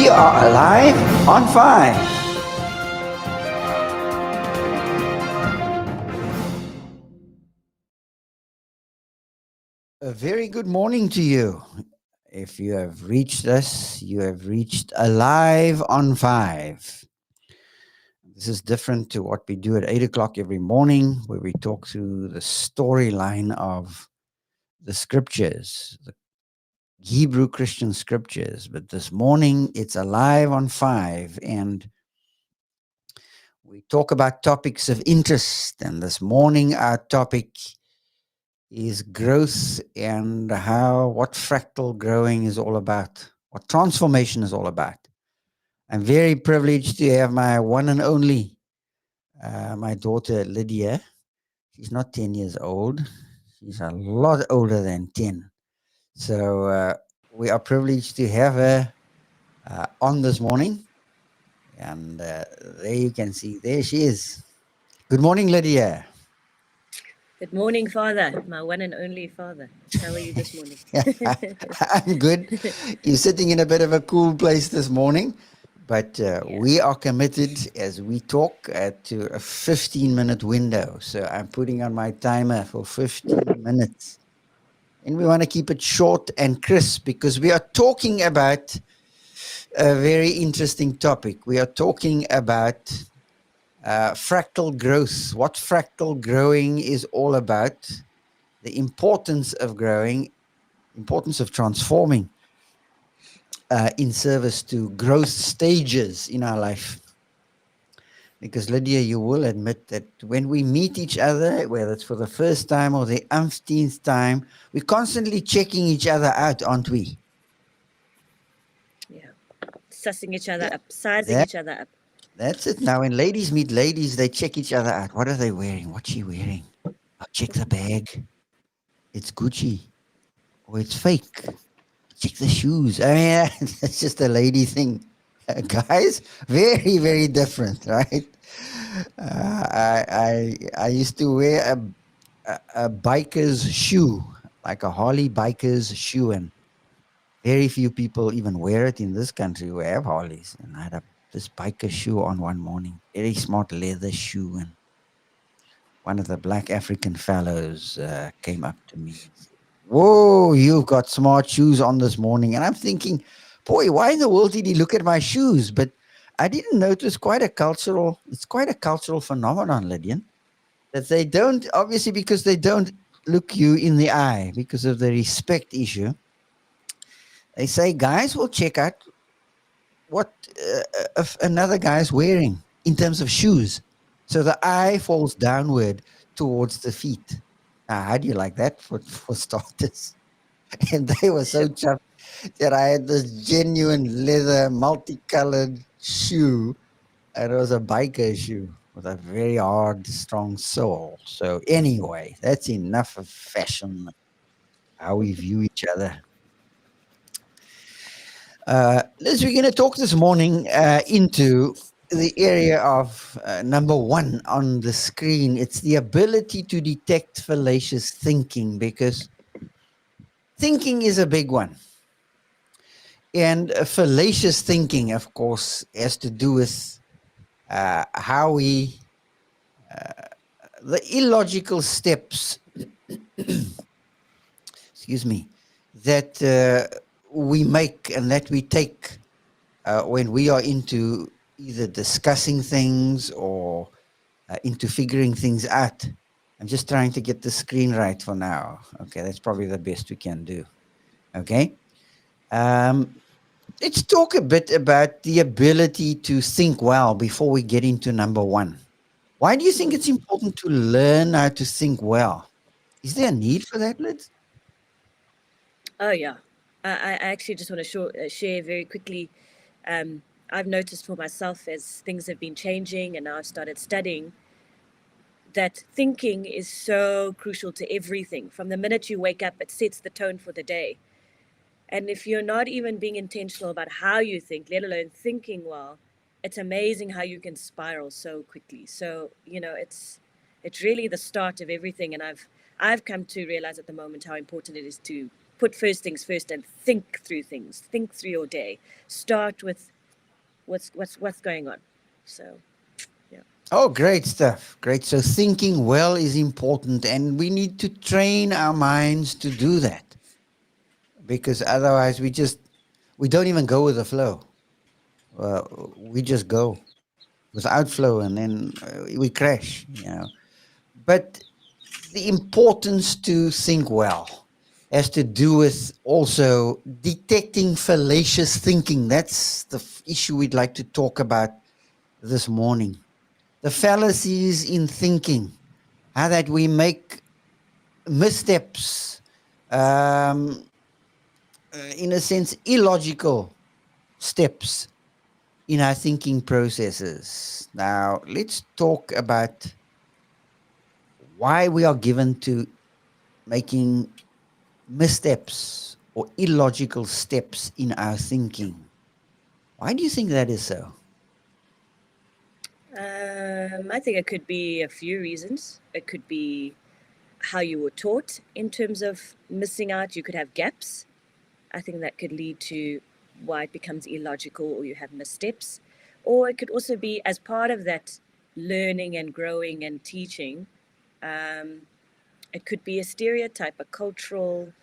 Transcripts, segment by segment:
are alive on 5. A very good morning to you. If you have reached us, you have reached Alive on 5. This is different to what we do at 8 o'clock every morning, where we talk through the storyline of the scriptures, the Hebrew Christian scriptures. But this morning, it's Alive on 5. And we talk about topics of interest. And this morning, our topic is growth and what fractal growing is all about, what transformation is all about. I'm very privileged to have my one and only, my daughter Lydia. She's not 10 years old. She's a lot older than 10. So we are privileged to have her on this morning. And there you can see, there she is. Good morning, Lydia. Good morning, Father, my one and only Father. How are you this morning? I'm good. You're sitting in a bit of a cool place this morning, but we are committed as we talk to a 15-minute window. So I'm putting on my timer for 15 minutes. And we want to keep it short and crisp because we are talking about a very interesting topic. We are talking about fractal growth, what fractal growing is all about, the importance of growing, importance of transforming in service to growth stages in our life. Because Lydia, you will admit that when we meet each other, whether it's for the first time or the umpteenth time, we're constantly checking each other out, aren't we? Yeah. Sussing each other Yeah. up, sizing each other up. That's it. Now, when ladies meet ladies, they check each other out. What are they wearing? What's she wearing? Oh, check the bag. It's Gucci. Or it's fake. Check the shoes. I mean, it's just a lady thing. Guys, very, very different, right? I used to wear a biker's shoe, like a Harley biker's shoe, and very few people even wear it in this country who have Harleys. And I had this biker shoe on one morning, very smart leather shoe, and one of the black African fellows came up to me and said, "Whoa, you've got smart shoes on this morning." And I'm thinking, boy, why in the world did he look at my shoes? But I didn't know it's quite a cultural phenomenon, Lydian, that they don't, obviously because they don't look you in the eye because of the respect issue. They say guys will check out what another guy's wearing in terms of shoes. So the eye falls downward towards the feet. How do you like that for starters? And they were so Sure. chuffed that I had this genuine leather, multicolored shoe. And it was a biker shoe with a very hard, strong sole. So anyway, that's enough of fashion, how we view each other. Liz, we're going to talk this morning into the area of number one on the screen. It's the ability to detect fallacious thinking, because thinking is a big one. And fallacious thinking, of course, has to do with how the illogical steps, excuse me, that we make and that we take when we are into either discussing things or into figuring things out. I'm just trying to get the screen right for now. Okay, that's probably the best we can do. Okay. Let's talk a bit about the ability to think well before we get into number one. Why do you think it's important to learn how to think well? Is there a need for that, Liz? Oh, yeah. I actually just want to share very quickly. Um, I've noticed for myself as things have been changing and now I've started studying that thinking is so crucial to everything. From the minute you wake up, it sets the tone for the day. And if you're not even being intentional about how you think, let alone thinking well, it's amazing how you can spiral so quickly. So, it's really the start of everything. And I've come to realize at the moment how important it is to put first things first and think through things, think through your day. Start with what's going on. So yeah. Oh, great stuff. Great. So thinking well is important, and we need to train our minds to do that, because otherwise we don't even go with the flow. We just go without flow, and then we crash. But the importance to think well has to do with also detecting fallacious thinking. That's the issue we'd like to talk about this morning. The fallacies in thinking, how that we make missteps, um, in a sense, illogical steps in our thinking processes. Now, let's talk about why we are given to making missteps or illogical steps in our thinking. Why do you think that is so? I think it could be a few reasons. It could be how you were taught in terms of missing out. You could have gaps. I think that could lead to why it becomes illogical or you have missteps. Or it could also be as part of that learning and growing and teaching. Um, it could be a stereotype, a cultural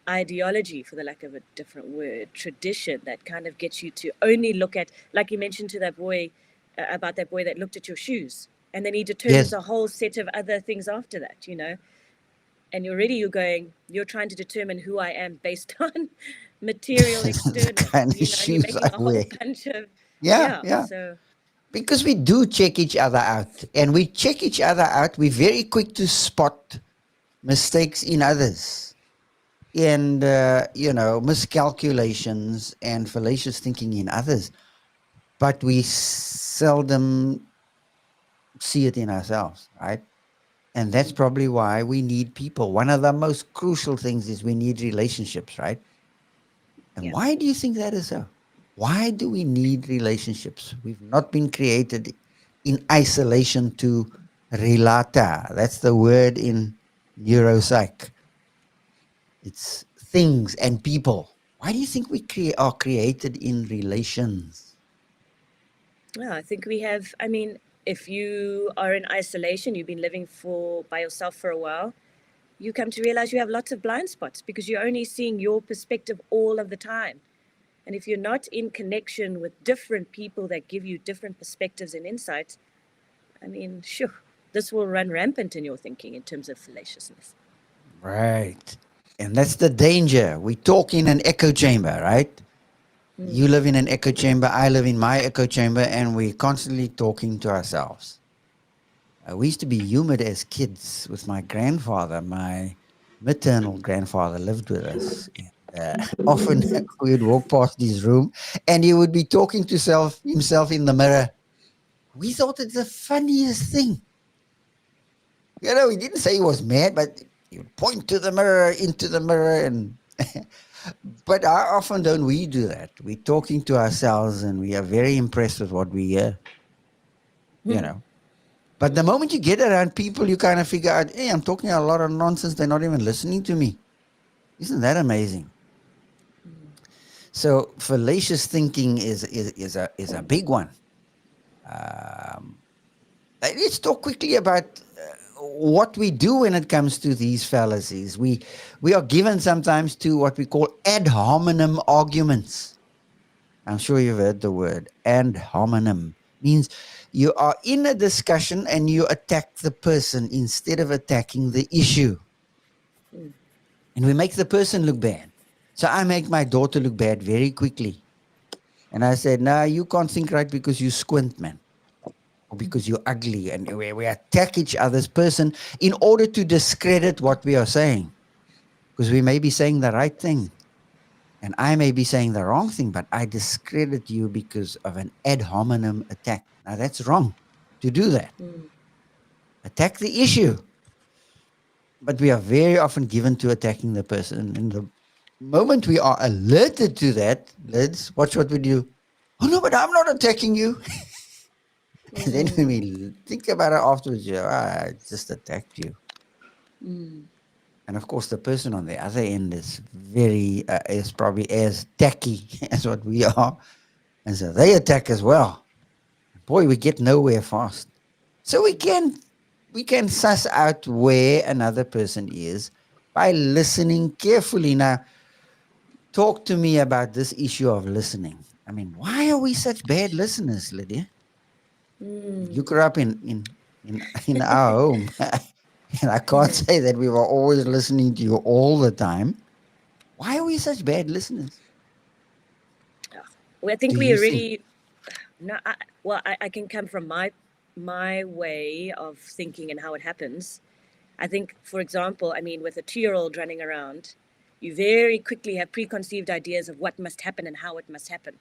ideology, for the lack of a different word, tradition that kind of gets you to only look at, like you mentioned to that boy, about that boy that looked at your shoes. And then he determines Yes. a whole set of other things after that, and you're trying to determine who I am based on material The external, kind of and you're shoes I making a whole wear. bunch of, Yeah, yeah. yeah. So, Because we do check each other out, and we check each other out. We're very quick to spot mistakes in others, and miscalculations and fallacious thinking in others, but we seldom see it in ourselves, right? And that's mm, probably why we need people. One of the most crucial things is we need relationships, right? And yeah. why do you think that is so? Why do we need relationships? We've not been created in isolation to relata. That's the word in neuropsych. It's things and people. Why do you think we are created in relations? Yeah, I think we have, I mean, if you are in isolation, you've been living for by yourself for a while, you come to realize you have lots of blind spots because you're only seeing your perspective all of the time. And if you're not in connection with different people that give you different perspectives and insights, I mean, sure, this will run rampant in your thinking in terms of fallaciousness. Right. And that's the danger. We talk in an echo chamber, right? Mm, You live in an echo chamber, I live in my echo chamber, and we're constantly talking to ourselves. We used to be humored as kids with my grandfather. My maternal grandfather lived with us. And, often we would walk past his room and he would be talking to himself in the mirror. We thought it's the funniest thing. He didn't say he was mad, but he would point to the mirror, into the mirror. And but how often don't we do that? We're talking to ourselves and we are very impressed with what we hear, you mm, know. But the moment you get around people, you kind of figure out, hey, I'm talking a lot of nonsense. They're not even listening to me. Isn't that amazing? So fallacious thinking is a big one. Um, let's talk quickly about what we do when it comes to these fallacies. We are given sometimes to what we call ad hominem arguments. I'm sure you've heard the word ad hominem. Means you are in a discussion and you attack the person instead of attacking the issue. mm, And we make the person look bad. So I make my daughter look bad very quickly. And I said, "No, you can't think right because you squint, man, or because you're ugly." And we attack each other's person in order to discredit what we are saying. Because we may be saying the right thing and I may be saying the wrong thing, but I discredit you because of an ad hominem attack. Now that's wrong to do that. mm, Attack the issue. But we are very often given to attacking the person. And the moment we are alerted to that, let's watch what we do. Oh no, but I'm not attacking you. And then when mm, we think about it afterwards, I just attacked you. mm, And of course, the person on the other end is probably as tacky as what we are. And so they attack as well. Boy, we get nowhere fast. So we can suss out where another person is by listening carefully. Now, talk to me about this issue of listening. I mean, why are we such bad listeners, Lydia? You grew up in our home, and I can't say that we were always listening to you all the time. Why are we such bad listeners? Well, I Do think we you think? already no. I can come from my way of thinking and how it happens. I think, for example, I mean, with a 2-year-old running around, you very quickly have preconceived ideas of what must happen and how it must happen.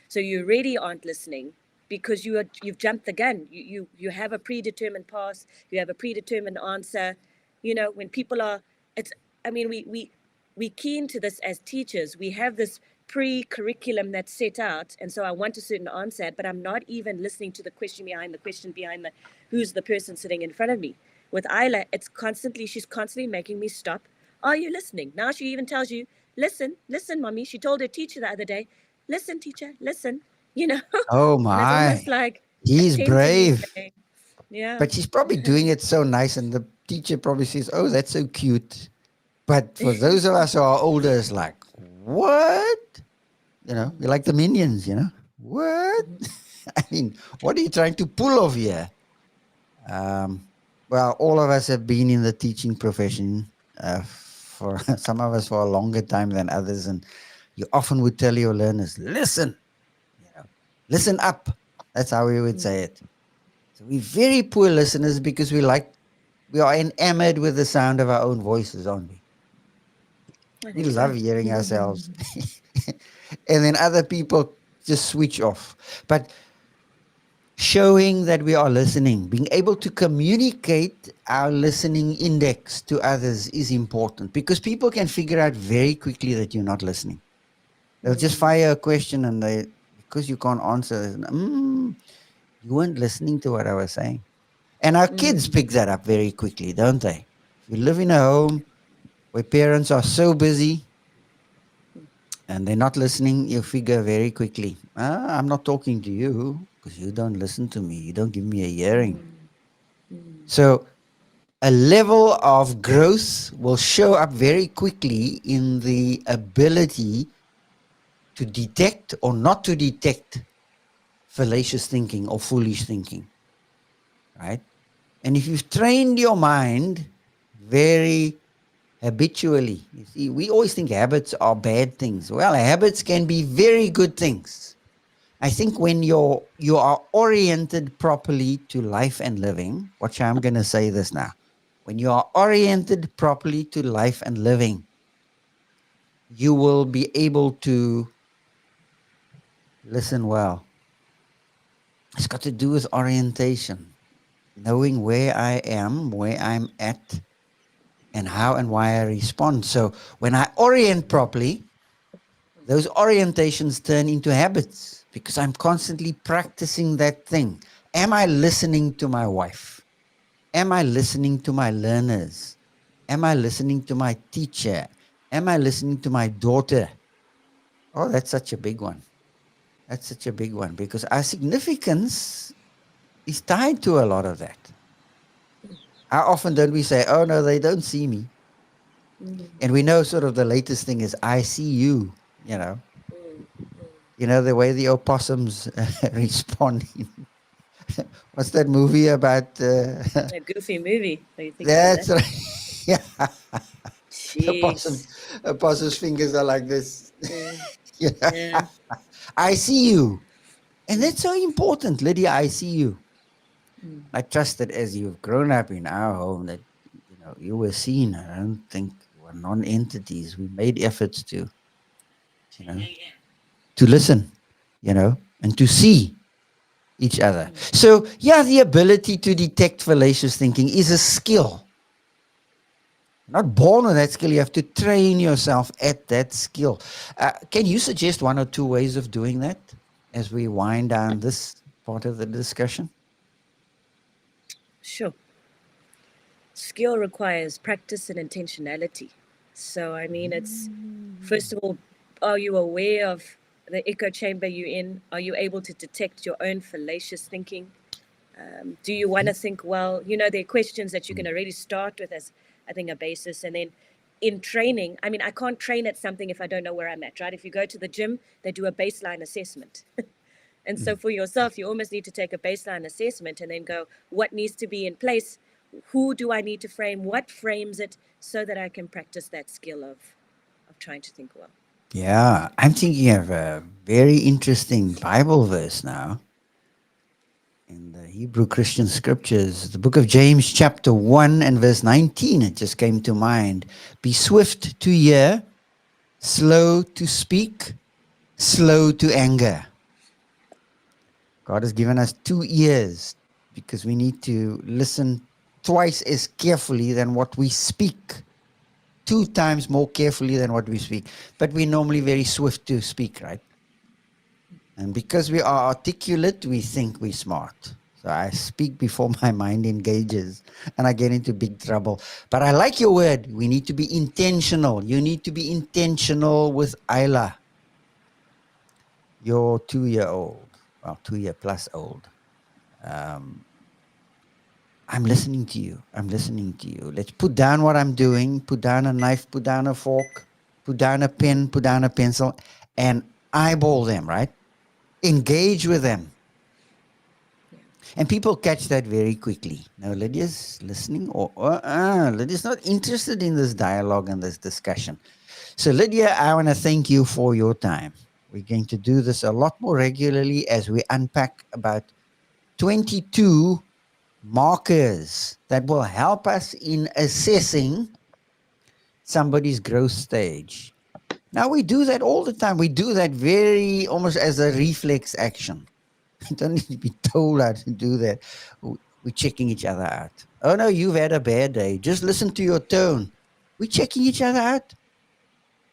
So you really aren't listening because you've jumped the gun. You have a predetermined path. You have a predetermined answer. You know, when people are, it's. I mean, we keen to this as teachers. We have this pre-curriculum that's set out, and so I want a certain answer, but I'm not even listening to the question behind the who's the person sitting in front of me. With Isla, she's constantly making me stop. Are you listening? Now she even tells you, listen, listen, mommy. She told her teacher the other day, listen, teacher, listen, you know, Oh and it's almost my, like he's attemptingly brave. saying, yeah. But she's probably doing it so nice, and the teacher probably says, "Oh, that's so cute." But for those of us who are older, it's like, what? We're like the minions. What? I mean, what are you trying to pull off here? Um, well, all of us have been in the teaching profession for some of us for a longer time than others, and you often would tell your learners, "Listen, you know, listen up." That's how we would say it. So we're very poor listeners because we are enamored with the sound of our own voices, aren't we? I We think so. love hearing ourselves. And then other people just switch off. But showing that we are listening, being able to communicate our listening index to others is important because people can figure out very quickly that you're not listening. They'll just fire a question and because you can't answer, you weren't listening to what I was saying. And our kids pick that up very quickly, don't they? If you live in a home where parents are so busy and they're not listening, you figure very quickly, I'm not talking to you because you don't listen to me. You don't give me a hearing. So a level of growth will show up very quickly in the ability to detect or not to detect fallacious thinking or foolish thinking, right? And if you've trained your mind very habitually, you see, we always think habits are bad things. Well, habits can be very good things. I think when you are oriented properly to life and living, watch how I'm going to say this now. When you are oriented properly to life and living, you will be able to listen well. It's got to do with orientation, knowing where I am, where I'm at, and how and why I respond. So when I orient properly, those orientations turn into habits because I'm constantly practicing that thing. Am I listening to my wife? Am I listening to my learners? Am I listening to my teacher? Am I listening to my daughter? Oh, that's such a big one. That's such a big one because our significance is tied to a lot of that. How often don't we say, oh, no, they don't see me? And we know sort of the latest thing is, I see you, you know. The way the opossums respond. What's that movie about? A goofy movie. Are you thinking of That's that? right. Yeah, opossum, Jeez. opossum's fingers are like this. Mm, Yeah. yeah. I see you. And Mm, that's so important, Lydia. I see you. I trust that as you've grown up in our home, that you were seen. I don't think we're non-entities. We made efforts you know, to listen, and to see each other. So, yeah, the ability to detect fallacious thinking is a skill. You're not born with that skill. You have to train yourself at that skill. Can you suggest one or two ways of doing that as we wind down this part of the discussion? sure. Skill requires practice and intentionality. So, I mean, it's first of all, are you aware of the echo chamber you're in? Are you able to detect your own fallacious thinking? Do you want to think well? There are questions that you can already start with as, I think, a basis. And then in training, I mean, I can't train at something if I don't know where I'm at, right? If you go to the gym, they do a baseline assessment. And so for yourself, you almost need to take a baseline assessment and then go, what needs to be in place? Who do I need to frame? What frames it so that I can practice that skill of trying to think well? Yeah, I'm thinking of a very interesting Bible verse now in the Hebrew Christian scriptures, the book of James, chapter 1 and verse 19. It just came to mind. Be swift to hear, slow to speak, slow to anger. God has given us 2 ears because we need to listen twice as carefully than what we speak, 2 times more carefully than what we speak. But we're normally very swift to speak, right? And because we are articulate, we think we're smart. So I speak before my mind engages and I get into big trouble. But I like your word. We need to be intentional. You need to be intentional with Isla, your 2-year-old, well, 2-year plus old. Um, I'm listening to you. I'm listening to you. Let's put down what I'm doing, put down a knife, put down a fork, put down a pen, put down a pencil, and eyeball them, right? Engage with them. And people catch that very quickly. Now, Lydia's listening, or Lydia's not interested in this dialogue and this discussion. So, Lydia, I want to thank you for your time. We're going to do this a lot more regularly as we unpack about 22 markers that will help us in assessing somebody's growth stage. Now, we do that all the time. We do that very almost as a reflex action. You don't need to be told how to do that. We're checking each other out. Oh, no, you've had a bad day. Just listen to your tone. We're checking each other out.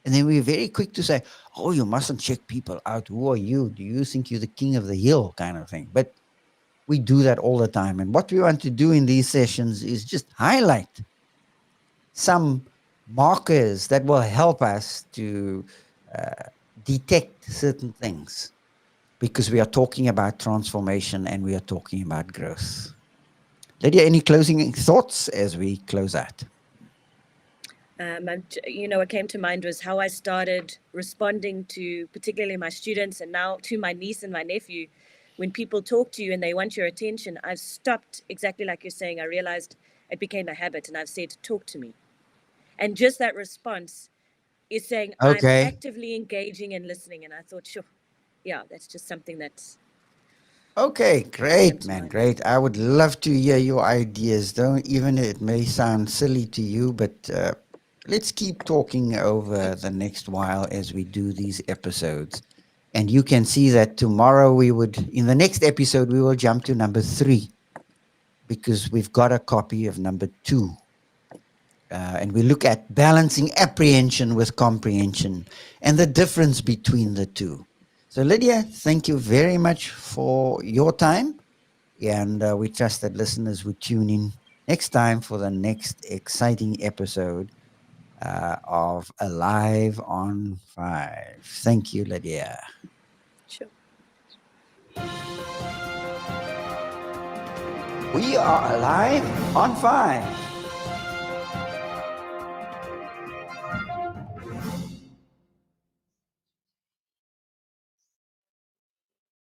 And then we're very quick to say, oh, you mustn't check people out. Who are you? Do you think you're the king of the hill kind of thing? But we do that all the time. And what we want to do in these sessions is just highlight some markers that will help us to detect certain things, because we are talking about transformation and we are talking about growth. Lydia, any closing thoughts as we close out? What came to mind was how I started responding to particularly my students and now to my niece and my nephew. When people talk to you and they want your attention, I've stopped exactly like you're saying. I realized it became a habit and I've said, talk to me. And just that response is saying, I'm Okay. actively engaging and listening. And I thought, sure, yeah, that's just something that Okay, came great, to man, mind. great. I would love to hear your ideas. Don't even, it may sound silly to you, but let's keep talking over the next while as we do these episodes. And you can see that tomorrow in the next episode, we will jump to number 3 because we've got a copy of number 2. And we look at balancing apprehension with comprehension and the difference between the two. So, Lydia, thank you very much for your time. And we trust that listeners would tune in next time for the next exciting episode of Alive on 5. Thank you, Lydia. Sure. We are alive on 5.